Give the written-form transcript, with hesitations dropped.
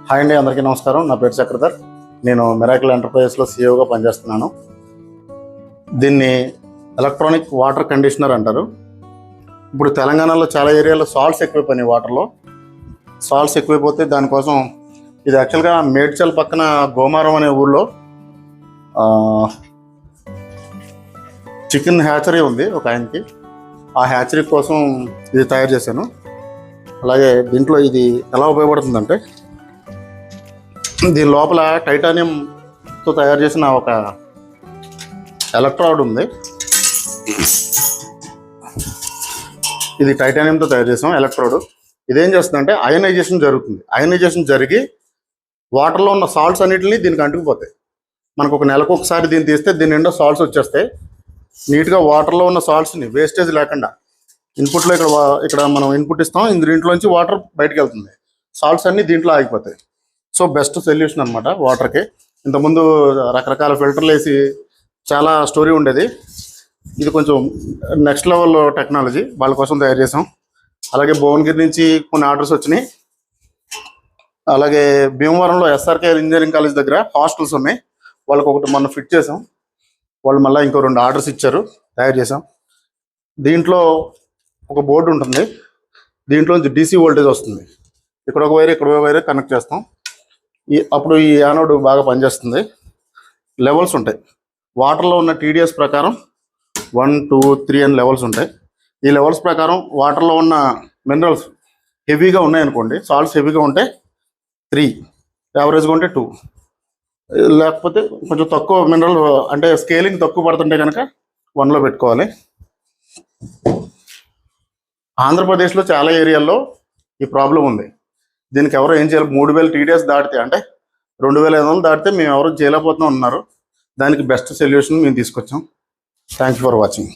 Hi అండి, అందరికీ నమస్కారం. నా పేరు చక్రధర్. నేను మిరాకిల్ ఎంటర్ప్రైజెస్లో సీఈఓగా పనిచేస్తున్నాను. దీన్ని ఎలక్ట్రానిక్ వాటర్ కండిషనర్ అంటారు. ఇప్పుడు తెలంగాణలో చాలా ఏరియాలో సాల్ట్స్ ఎక్కువైపోయినాయి. వాటర్లో సాల్ట్స్ ఎక్కువైపోతే దానికోసం ఇది యాక్చువల్గా మేడ్చల్ పక్కన గోమారం అనే ఊళ్ళో చికెన్ హ్యాచరీ ఉంది ఒక ఆయనకి. ఆ హ్యాచరీ కోసం ఇది తయారు చేశాను. అలాగే దీంట్లో ఇది ఎలా ఉపయోగపడుతుందంటే, దీని లోపల టైటానియంతో తయారు చేసిన ఒక ఎలక్ట్రోడ్ ఉంది. ఇది టైటానియంతో తయారు చేసాం ఎలక్ట్రోడ్. ఇదేం చేస్తుందంటే అయనైజేషన్ జరుగుతుంది. అయనైజేషన్ జరిగి వాటర్లో ఉన్న సాల్ట్స్ అన్నిటిని దీనికి అంటుకుపోతాయి. మనకు ఒక నెలకు ఒకసారి దీన్ని తీస్తే దీని నిండా సాల్ట్స్ వచ్చేస్తాయి. నీట్గా వాటర్లో ఉన్న సాల్ట్స్ని వేస్టేజ్ లేకుండా ఇన్పుట్లో ఇక్కడ మనం ఇన్పుట్ ఇస్తాం, దీంట్లోంచి వాటర్ బయటకు వెళ్తుంది. సాల్ట్స్ అన్నీ దీంట్లో ఆగిపోతాయి. సో బెస్ట్ సొల్యూషన్ అనమాట వాటర్కి. ఇంతకుముందు రకరకాల ఫిల్టర్లు వేసి చాలా స్టోరీ ఉండేది. ఇది కొంచెం నెక్స్ట్ లెవెల్ టెక్నాలజీ, వాళ్ళ కోసం తయారు చేసాం. అలాగే భువనగిరి నుంచి కొన్ని ఆర్డర్స్ వచ్చినాయి. అలాగే భీమవరంలో ఎస్ఆర్కే ఇంజనీరింగ్ కాలేజ్ దగ్గర హాస్టల్స్ ఉన్నాయి, వాళ్ళకి ఒకటి మొన్న ఫిట్ చేసాం. వాళ్ళు మళ్ళీ ఇంకో 2 ఆర్డర్స్ ఇచ్చారు, తయారు చేసాం. దీంట్లో ఒక బోర్డు ఉంటుంది, దీంట్లో DC వోల్టేజ్ వస్తుంది. ఇక్కడ ఒక వైర్, ఇక్కడ ఒక వైర్ కనెక్ట్ చేస్తాం. అప్పుడు ఈ యానోడ్ బాగా పనిచేస్తుంది. లెవెల్స్ ఉంటాయి వాటర్లో ఉన్న TDS ప్రకారం 1, 2, 3 అని లెవెల్స్ ఉంటాయి. ఈ లెవెల్స్ ప్రకారం వాటర్లో ఉన్న మినరల్స్ హెవీగా ఉన్నాయనుకోండి, సాల్ట్స్ హెవీగా ఉంటే 3, యావరేజ్గా ఉంటే 2, లేకపోతే కొంచెం తక్కువ మినరల్ అంటే స్కేలింగ్ తక్కువ పడుతుంటే కనుక 1లో పెట్టుకోవాలి. ఆంధ్రప్రదేశ్లో చాలా ఏరియాల్లో ఈ ప్రాబ్లం ఉంది. దీనికి ఎవరో ఏం చేయాలి, 3000 TDS దాటితే అంటే 2500 దాటితే మేము ఎవరో చేయలేకపోతున్నాం ఉన్నారు. దానికి బెస్ట్ సొల్యూషన్ మేము తీసుకొచ్చాం. Thank you for watching.